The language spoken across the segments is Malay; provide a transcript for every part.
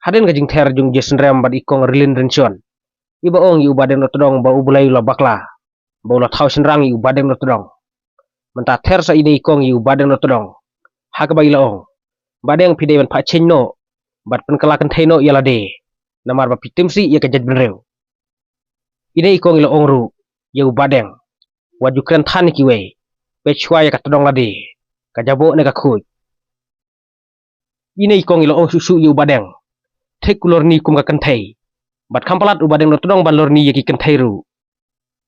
Haden gajing ter jung Jason Ram bad ikong rilin rencion. Iba ong yu badeng no todong ba ubulay la bakla. Ba ula tausin rang yu badeng no todong. Menta ter sa ini ikong yu badeng no todong. Haka ba ila ong. Badeng pide ban pa chen no. Bad penkalakan teno yala de. Namar ba pitim si ya kajad benrew. Ine ikong ila ong ru. Yu badeng. Waju kren tani kiwe. Pechwa ya katodong la de. Kajabo ne kakuj. Ine ikong ila ong susu yu badeng. Tek ulor ni kum ka kentay. Bat kampalat ubadeng no todong ban lor ni yaki kentay ru.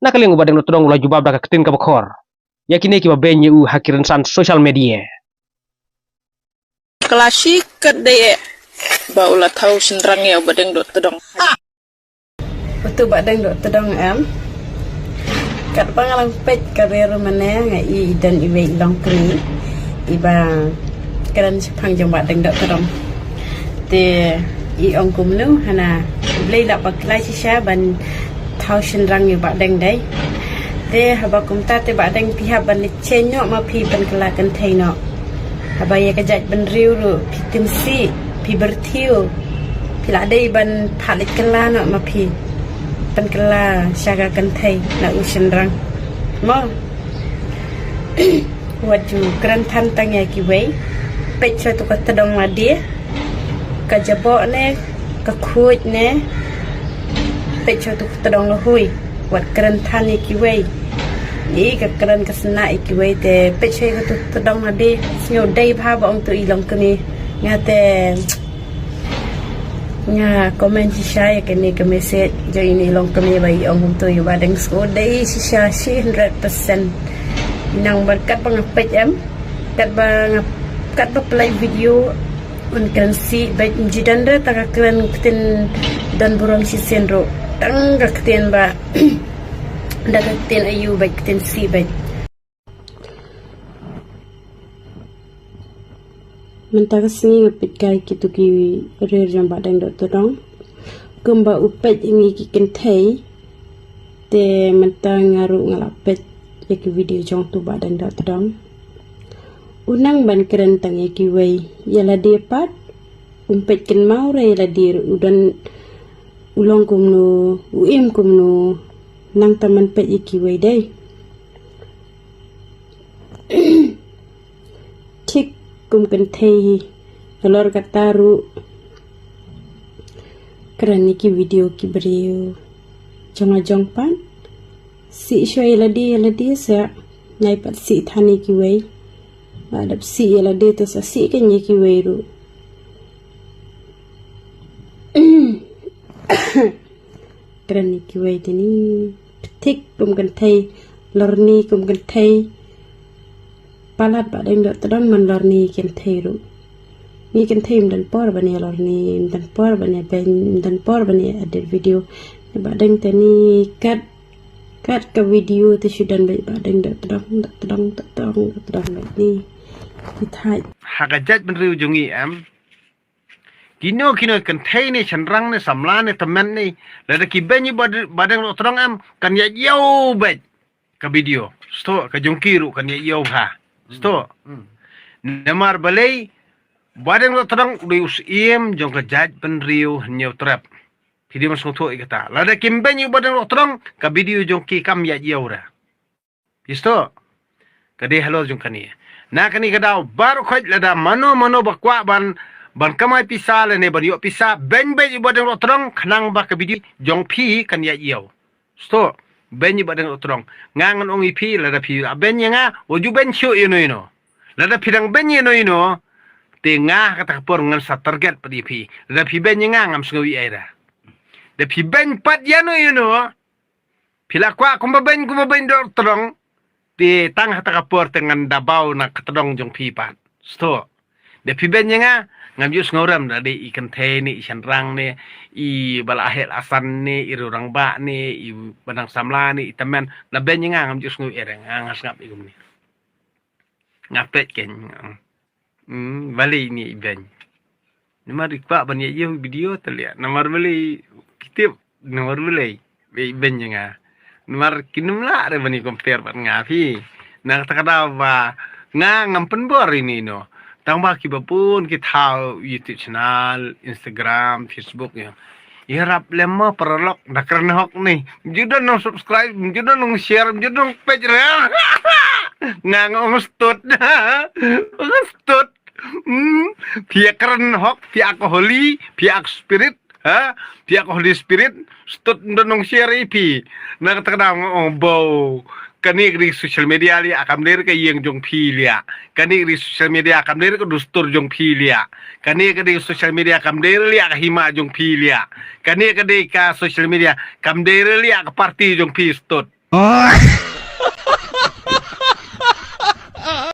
Nakaling ubadeng no todong ula jubab da ketin ka bakor. Yakine ki ba benye u hakiran san social media. Klasik kedai ba ula tahu senrang ya ubadeng do todong. Betul badeng do todong am. Kat pangalang pet karir mana ngai dan iwe long kri. Iba keran sepang jong badeng do todong. Te i ong kumnu hana blei la baklai sisa ban thau senrang yu badeng dai. Te haba kumta te badeng pihak ban cenyo ma pi ban kelakan thaino. Haba ya kajat ban riu ru pi timsi pi bertiu. Pi la dai ban phalit kelano ma pi ban kela syaga kan thai na u senrang. Mo waju keran tantang ya ki wei. Pet satu kata dong ma dia. Kajabo ne kakuj ne pecho tu tadong hui wat keran tani kiwei ni ka keran kasna ikiwei te pecho tu tadong ade snyo dai bha ba ong tu ilong kini ngate nga comment si saya kini ke message jo ini long kini bai ong tu yu badeng sko dai si sha 100% nang berkat pangapet em kat ba play video un keren si baik jidan re tak keren keten dan burung si senro tang keten ba dak keten ayu baik keten si baik mentang sini upit kai kitu ki re jam badang dot tong kumba upet ini ki kentai te mentang ngaru ngalapet yaki video jong tu badang dot tong unang ban keren tang yaki wei yala dia pat umpet ken mau re yala dir udan ulong kumnu uim kumnu nang taman pet yaki wei dai tik kum ken thei lor kataru keren yaki video ki beriu jonga jong pan si shoy yala dia sa nai pat si thani ki wei adap si yala data sa si kanya ki weiru keren ki wei tini tik kum kan thai lorni kum kan thai palat ba deng dot tadon man lorni kan thai ru ni kan thai dan por bani lorni dan por bani ben dan por bani ada video ba deng tani kat ka video te sudan ba deng dot tadong ni Thai. Hakajat benriu jungi am. Kino kan thai ni senrang ni samla ni temen ni. Lada ki benyi badang lo terang am kan ya yau bet ke video. Sto ke jungki ru kan ya yau ha. Sto. Namar balai badang lo terang dius iem jong kajat benriu nyau trap. Video mas ngoto ikata. Lada ki benyi badang lo terang ke video jongki kam ya yau ra. Sto. Kade halo jong kani. Na kani kadao baru khoj lada mano bakwa ban kamai pisa le ne ban yo pisa ben ibadeng rotrong khnang ba ka bidi jong phi kan ya yau sto ben ibadeng rotrong ngangan ong ipi lada phi ben nga oju ben shu ino lada phidang ben ino te nga kata por ngan sa target padi phi lada phi ben nga ngam sngawi era de phi ben pat ya ino phila kwa kumba ben rotrong di tang hata kapor dengan dabau na katadong jong pipat. Sto. De pibenya nga ngamjus ngoram dari ikan teh ni ikan rang ni i balahel asan ni i rurang ba ni i banang samla ni itamen na benya nga ngamjus ngu ereng ngas ngap igum ni. Ngapet ken. Bali ni ben. Nomor ikpa ban ye video terlihat. Nomor beli kitip nomor beli benya nga. Nomor kinum lah re bani compare ban nga pi. Nang takada ba nga ngampen bor ini no. tang ba ki ba pun ki thao YouTube channel, Instagram, Facebook ya. Iharap lemma perolok nakran hok ni. Judan nong subscribe, judan nong share, judan nong page ra. Ngangong stut. Stut. Pihak keren hok, pihak holy, pihak spirit, pihak holy spirit, stut nong share ipi. Nak terkadang bau. Kani di social media li akam der ke yang jong pilia. Kani di social media akam der ke dustur jong pilia. Kani ke di social media akam der li ak hima jong pilia. Kani ke di ka social media kam der li ak party jong pistut.